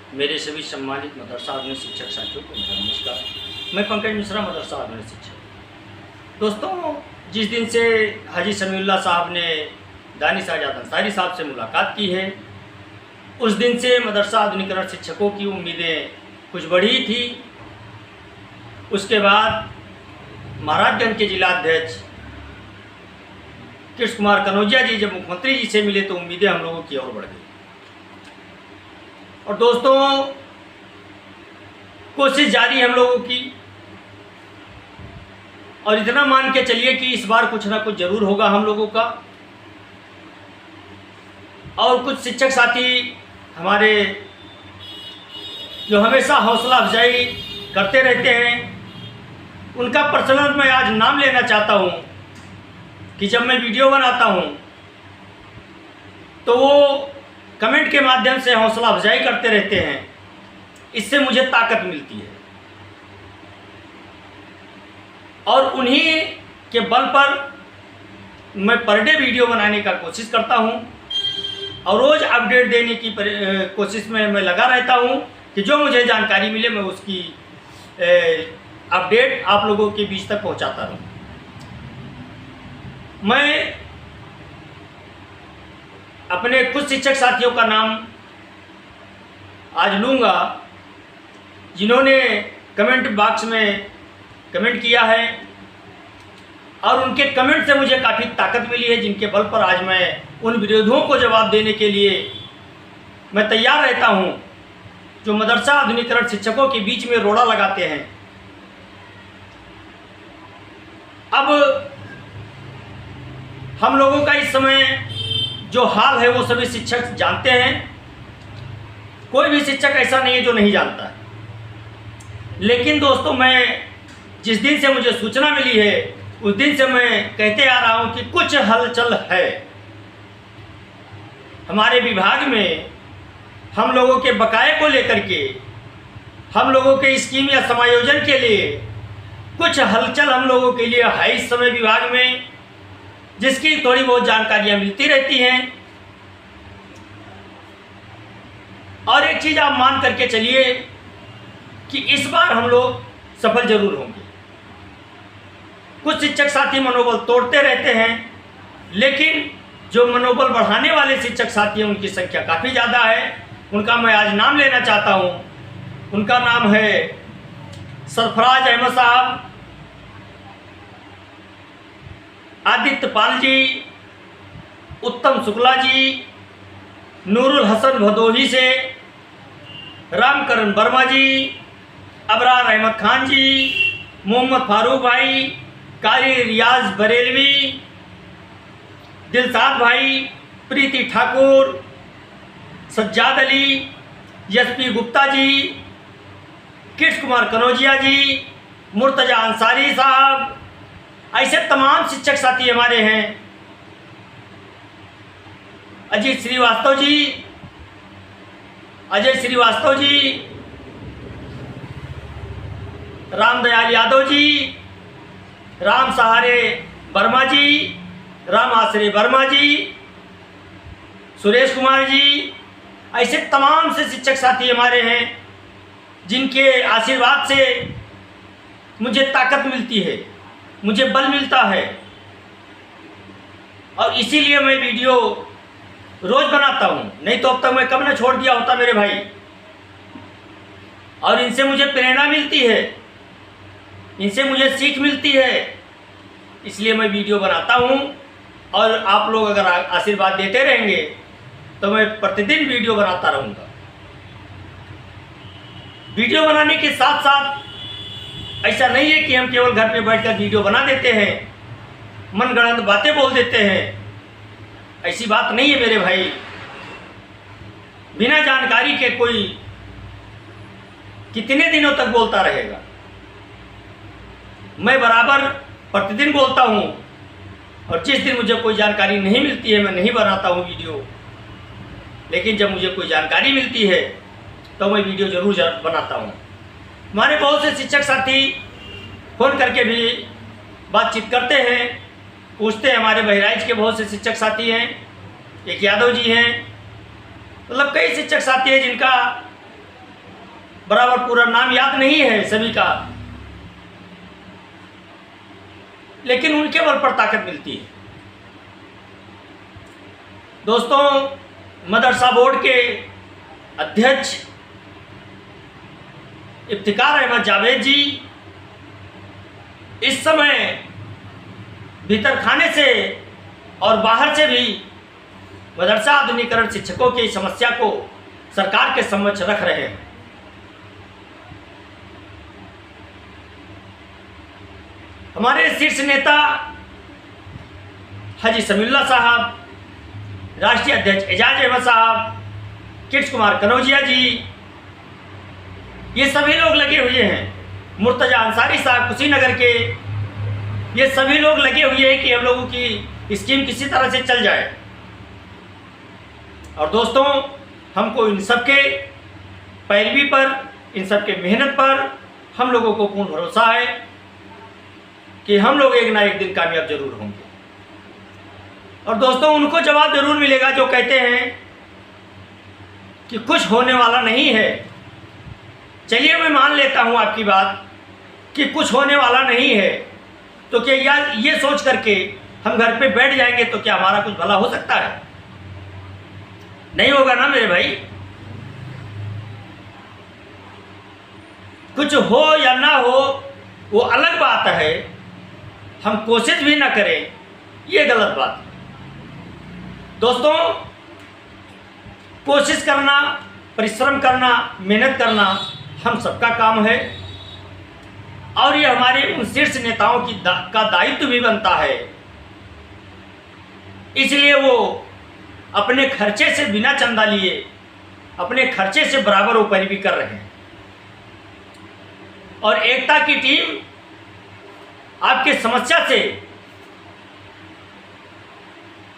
मेरे सभी सम्मानित मदरसा आधुनिक शिक्षक साथियों को मेरा नमस्कार। मैं पंकज मिश्रा, मदरसा आधुनिक शिक्षक। दोस्तों, जिस दिन से हाजी समीउल्लाह साहब ने दानिश आजाद अंसारी साहब से मुलाकात की है, उस दिन से मदरसा आधुनिकरण शिक्षकों की उम्मीदें कुछ बढ़ी थी। उसके बाद महाराजगंज के जिलाध्यक्ष कृष्ण कुमार कनौजिया जी जब मुख्यमंत्री जी से मिले तो उम्मीदें हम लोगों की और बढ़ गई। और दोस्तों, कोशिश जारी हम लोगों की, और इतना मान के चलिए कि इस बार कुछ ना कुछ जरूर होगा हम लोगों का। और कुछ शिक्षक साथी हमारे जो हमेशा हौसला अफजाई करते रहते हैं, उनका पर्सनल मैं आज नाम लेना चाहता हूं कि जब मैं वीडियो बनाता हूं तो वो कमेंट के माध्यम से हौसला अफजाई करते रहते हैं। इससे मुझे ताकत मिलती है और उन्हीं के बल पर मैं पर डे वीडियो बनाने का कोशिश करता हूं और रोज़ अपडेट देने की कोशिश में मैं लगा रहता हूं कि जो मुझे जानकारी मिले मैं उसकी अपडेट आप लोगों के बीच तक पहुंचाता रहूं। मैं अपने कुछ शिक्षक साथियों का नाम आज लूँगा जिन्होंने कमेंट बॉक्स में कमेंट किया है और उनके कमेंट से मुझे काफ़ी ताकत मिली है, जिनके बल पर आज मैं उन विरोधियों को जवाब देने के लिए मैं तैयार रहता हूं जो मदरसा आधुनिकरण शिक्षकों के बीच में रोड़ा लगाते हैं। अब हम लोगों का इस समय जो हाल है वो सभी शिक्षक जानते हैं। कोई भी शिक्षक ऐसा नहीं है जो नहीं जानता है। लेकिन दोस्तों, मैं जिस दिन से मुझे सूचना मिली है उस दिन से मैं कहते आ रहा हूं कि कुछ हलचल है हमारे विभाग में। हम लोगों के बकाये को लेकर के, हम लोगों के स्कीम या समायोजन के लिए कुछ हलचल हम लोगों के लिए है इस समय विभाग में, जिसकी थोड़ी बहुत जानकारियां मिलती रहती हैं। और एक चीज़ आप मान करके चलिए कि इस बार हम लोग सफल जरूर होंगे। कुछ शिक्षक साथी मनोबल तोड़ते रहते हैं, लेकिन जो मनोबल बढ़ाने वाले शिक्षक साथी हैं उनकी संख्या काफ़ी ज़्यादा है। उनका मैं आज नाम लेना चाहता हूं। उनका नाम है सरफराज अहमद साहब, आदित्य पाल जी, उत्तम शुक्ला जी, नूरुल हसन भदोही से, रामकरण वर्मा जी, अबरार अहमद खान जी, मोहम्मद फारूक भाई, कारी रियाज बरेलवी, दिलसाद भाई, प्रीति ठाकुर, सज्जाद अली, यशपी गुप्ता जी, कृष्ण कुमार कनौजिया जी, मुर्तजा अंसारी साहब, ऐसे तमाम शिक्षक साथी हमारे हैं। अजीत श्रीवास्तव जी, अजय श्रीवास्तव जी, रामदयाल यादव जी, राम सहारे वर्मा जी, राम आश्रय वर्मा जी, सुरेश कुमार जी, ऐसे तमाम से शिक्षक साथी हमारे हैं जिनके आशीर्वाद से मुझे ताकत मिलती है, मुझे बल मिलता है। और इसीलिए मैं वीडियो रोज़ बनाता हूँ, नहीं तो अब तक मैं कब न छोड़ दिया होता मेरे भाई। और इनसे मुझे प्रेरणा मिलती है, इनसे मुझे सीख मिलती है, इसलिए मैं वीडियो बनाता हूँ। और आप लोग अगर आशीर्वाद देते रहेंगे तो मैं प्रतिदिन वीडियो बनाता रहूँगा। वीडियो बनाने के साथ साथ ऐसा नहीं है कि हम केवल घर पे बैठकर वीडियो बना देते हैं, मनगढ़ंत बातें बोल देते हैं। ऐसी बात नहीं है मेरे भाई। बिना जानकारी के कोई कितने दिनों तक बोलता रहेगा। मैं बराबर प्रतिदिन बोलता हूँ और जिस दिन मुझे कोई जानकारी नहीं मिलती है मैं नहीं बनाता हूँ वीडियो। लेकिन जब मुझे कोई जानकारी मिलती है तो मैं वीडियो जरूर बनाता हूँ। हमारे बहुत से शिक्षक साथी फ़ोन करके भी बातचीत करते हैं, पूछते हैं। हमारे बहराइच के बहुत से शिक्षक साथी हैं, एक यादव जी हैं, मतलब कई शिक्षक साथी हैं जिनका बराबर पूरा नाम याद नहीं है सभी का, लेकिन उनके बल पर ताकत मिलती है। दोस्तों, मदरसा बोर्ड के अध्यक्ष इफ्तिकार अहमद जावेद जी इस समय भीतर खाने से और बाहर से भी मदरसा आधुनिकीकरण शिक्षकों की समस्या को सरकार के समक्ष रख रहे हैं। हमारे शीर्ष नेता हाजी समीउल्लाह साहब, राष्ट्रीय अध्यक्ष एजाज अहमद साहब, किट्स कुमार कनौजिया जी, ये सभी लोग लगे हुए हैं। मुर्तजा अंसारी साहब कुशीनगर के, ये सभी लोग लगे हुए हैं कि हम लोगों की स्कीम किसी तरह से चल जाए। और दोस्तों, हमको इन सबके पैरवी पर, इन सबके मेहनत पर हम लोगों को पूर्ण भरोसा है कि हम लोग एक ना एक दिन कामयाब जरूर होंगे। और दोस्तों, उनको जवाब जरूर मिलेगा जो कहते हैं कि कुछ होने वाला नहीं है। चलिए, मैं मान लेता हूं आपकी बात कि कुछ होने वाला नहीं है, तो क्या यार ये सोच करके हम घर पे बैठ जाएंगे तो क्या हमारा कुछ भला हो सकता है? नहीं होगा ना मेरे भाई। कुछ हो या ना हो वो अलग बात है, हम कोशिश भी ना करें ये गलत बात है। दोस्तों, कोशिश करना, परिश्रम करना, मेहनत करना हम सबका काम है, और ये हमारे उन शीर्ष नेताओं का दायित्व भी बनता है। इसलिए वो अपने खर्चे से, बिना चंदा लिए, अपने खर्चे से बराबर वो पैरवी कर रहे हैं। और एकता की टीम आपकी समस्या से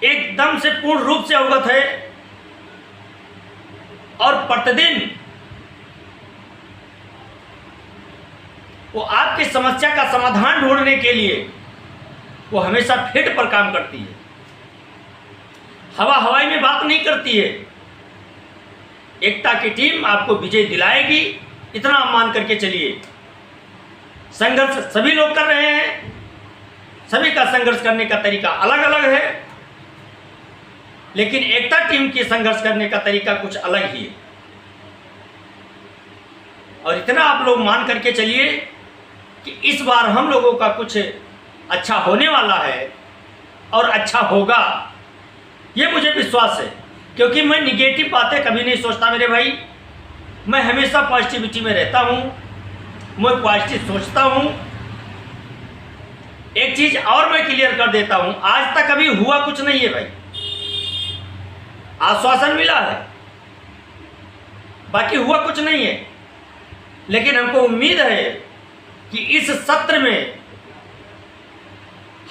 एकदम से पूर्ण रूप से अवगत है, और प्रतिदिन वो आपकी समस्या का समाधान ढूंढने के लिए वो हमेशा फील्ड पर काम करती है, हवा हवाई में बात नहीं करती है। एकता की टीम आपको विजय दिलाएगी, इतना आप मान करके चलिए। संघर्ष सभी लोग कर रहे हैं, सभी का संघर्ष करने का तरीका अलग अलग है, लेकिन एकता टीम की संघर्ष करने का तरीका कुछ अलग ही है। और इतना आप लोग मान करके चलिए कि इस बार हम लोगों का कुछ अच्छा होने वाला है और अच्छा होगा, ये मुझे विश्वास है। क्योंकि मैं निगेटिव बातें कभी नहीं सोचता मेरे भाई, मैं हमेशा पॉजिटिविटी में रहता हूँ, मैं पॉजिटिव सोचता हूँ। एक चीज़ और मैं क्लियर कर देता हूँ, आज तक अभी हुआ कुछ नहीं है भाई, आश्वासन मिला है, बाकी हुआ कुछ नहीं है। लेकिन हमको उम्मीद है कि इस सत्र में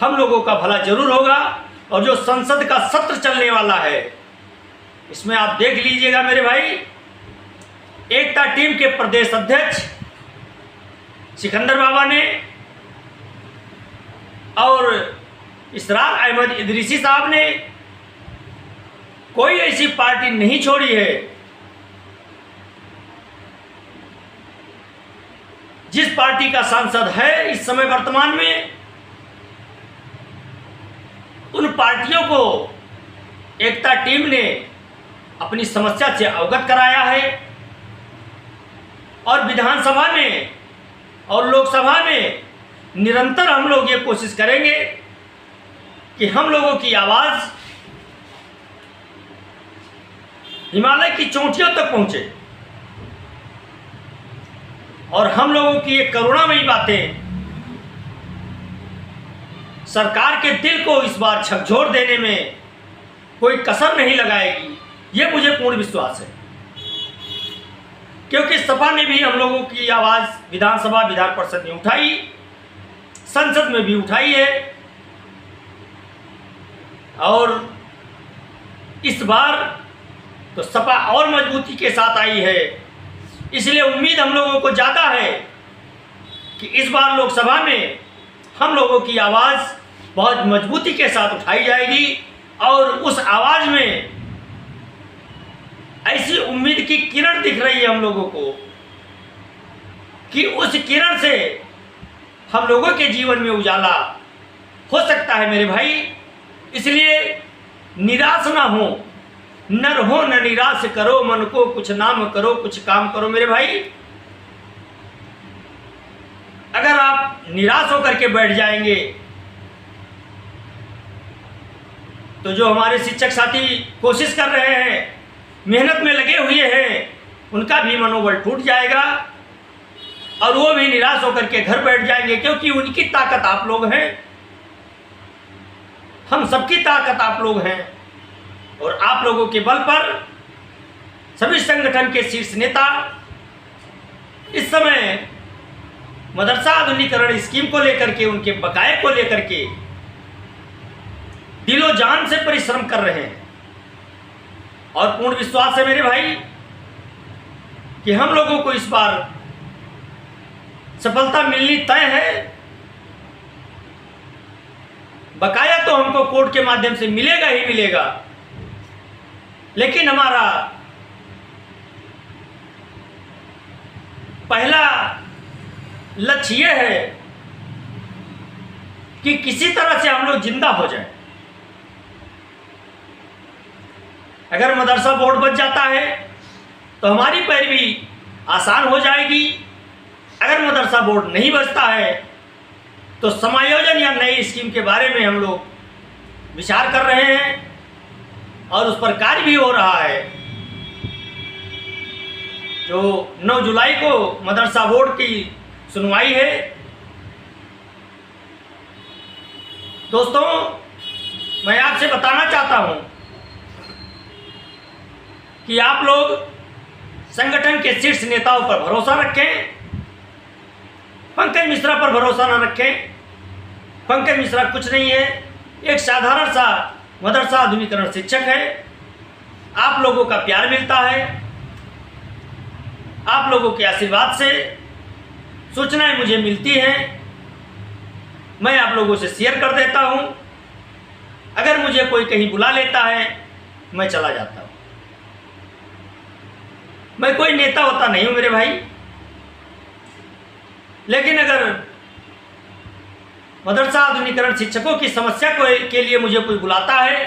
हम लोगों का भला जरूर होगा। और जो संसद का सत्र चलने वाला है, इसमें आप देख लीजिएगा मेरे भाई, एकता टीम के प्रदेश अध्यक्ष सिकंदर बाबा ने और इसरार अहमद इदरीसी साहब ने कोई ऐसी पार्टी नहीं छोड़ी है जिस पार्टी का सांसद है इस समय वर्तमान में, उन पार्टियों को एकता टीम ने अपनी समस्या से अवगत कराया है। और विधानसभा में और लोकसभा में निरंतर हम लोग ये कोशिश करेंगे कि हम लोगों की आवाज़ हिमालय की चोटियों तक पहुंचे, और हम लोगों की ये करुणामयी बातें सरकार के दिल को इस बार झकझोर देने में कोई कसर नहीं लगाएगी, ये मुझे पूर्ण विश्वास है। क्योंकि सपा ने भी हम लोगों की आवाज़ विधानसभा, विधान परिषद में उठाई, संसद में भी उठाई है, और इस बार तो सपा और मजबूती के साथ आई है। इसलिए उम्मीद हम लोगों को ज़्यादा है कि इस बार लोकसभा में हम लोगों की आवाज़ बहुत मजबूती के साथ उठाई जाएगी, और उस आवाज़ में ऐसी उम्मीद की किरण दिख रही है हम लोगों को कि उस किरण से हम लोगों के जीवन में उजाला हो सकता है मेरे भाई। इसलिए निराश ना हो, न रहो न निराश करो मन को, कुछ नाम करो कुछ काम करो मेरे भाई। अगर आप निराश होकर के बैठ जाएंगे तो जो हमारे शिक्षक साथी कोशिश कर रहे हैं, मेहनत में लगे हुए हैं, उनका भी मनोबल टूट जाएगा और वो भी निराश होकर के घर बैठ जाएंगे, क्योंकि उनकी ताकत आप लोग हैं, हम सबकी ताकत आप लोग हैं। और आप लोगों के बल पर सभी संगठन के शीर्ष नेता इस समय मदरसा आधुनिकीकरण स्कीम को लेकर के, उनके बकाये को लेकर के दिलो जान से परिश्रम कर रहे हैं। और पूर्ण विश्वास है मेरे भाई कि हम लोगों को इस बार सफलता मिलनी तय है। बकाया तो हमको कोर्ट के माध्यम से मिलेगा ही मिलेगा, लेकिन हमारा पहला लक्ष्य यह है कि किसी तरह से हम लोग जिंदा हो जाए। अगर मदरसा बोर्ड बच जाता है तो हमारी पैरवी आसान हो जाएगी। अगर मदरसा बोर्ड नहीं बचता है तो समायोजन या नई स्कीम के बारे में हम लोग विचार कर रहे हैं और उस पर कार्य भी हो रहा है। जो 9 जुलाई को मदरसा बोर्ड की सुनवाई है। दोस्तों, मैं आपसे बताना चाहता हूं कि आप लोग संगठन के शीर्ष नेताओं पर भरोसा रखें, पंकज मिश्रा पर भरोसा न रखें। पंकज मिश्रा कुछ नहीं है, एक साधारण सा मदरसा आधुनिकीकरण शिक्षक है। आप लोगों का प्यार मिलता है, आप लोगों के आशीर्वाद से सूचनाएं मुझे मिलती हैं, मैं आप लोगों से शेयर कर देता हूं। अगर मुझे कोई कहीं बुला लेता है मैं चला जाता हूं। मैं कोई नेता होता नहीं हूं मेरे भाई, लेकिन अगर मदरसा आधुनिकीकरण शिक्षकों की समस्या के लिए मुझे कोई बुलाता है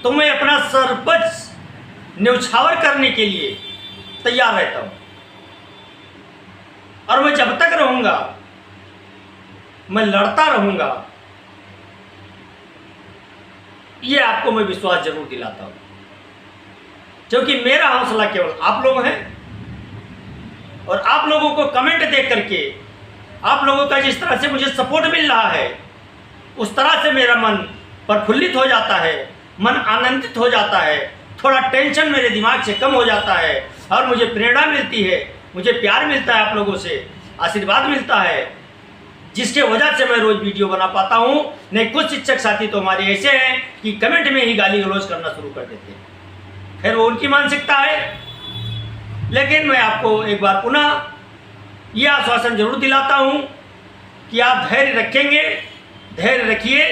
तो मैं अपना सर्वोच्च न्यौछावर करने के लिए तैयार रहता हूं। और मैं जब तक रहूंगा मैं लड़ता रहूंगा, ये आपको मैं विश्वास जरूर दिलाता हूं, क्योंकि मेरा हौसला केवल आप लोग हैं। और आप लोगों को कमेंट देख करके, आप लोगों का जिस तरह से मुझे सपोर्ट मिल रहा है, उस तरह से मेरा मन प्रफुल्लित हो जाता है, मन आनंदित हो जाता है, थोड़ा टेंशन मेरे दिमाग से कम हो जाता है और मुझे प्रेरणा मिलती है, मुझे प्यार मिलता है, आप लोगों से आशीर्वाद मिलता है, जिसके वजह से मैं रोज़ वीडियो बना पाता हूँ। नहीं, कुछ शिक्षक साथी तो हमारे ऐसे हैं कि कमेंट में ही गाली गलौज करना शुरू कर देते हैं। खैर, वो उनकी मानसिकता है, लेकिन मैं आपको एक बार पुनः यह आश्वासन जरूर दिलाता हूँ कि आप धैर्य रखेंगे, धैर्य रखिए,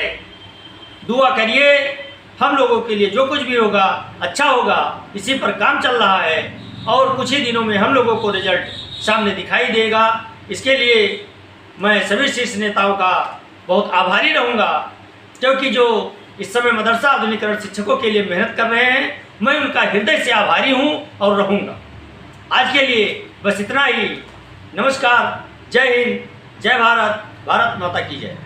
दुआ करिए। हम लोगों के लिए जो कुछ भी होगा अच्छा होगा, इसी पर काम चल रहा है और कुछ ही दिनों में हम लोगों को रिजल्ट सामने दिखाई देगा। इसके लिए मैं सभी शीर्ष नेताओं का बहुत आभारी रहूँगा, क्योंकि जो इस समय मदरसा आधुनिकीकरण शिक्षकों के लिए मेहनत कर रहे हैं, मैं उनका हृदय से आभारी हूँ और रहूँगा। आज के लिए बस इतना ही। नमस्कार, जय हिंद, जय भारत, भारत माता की जय।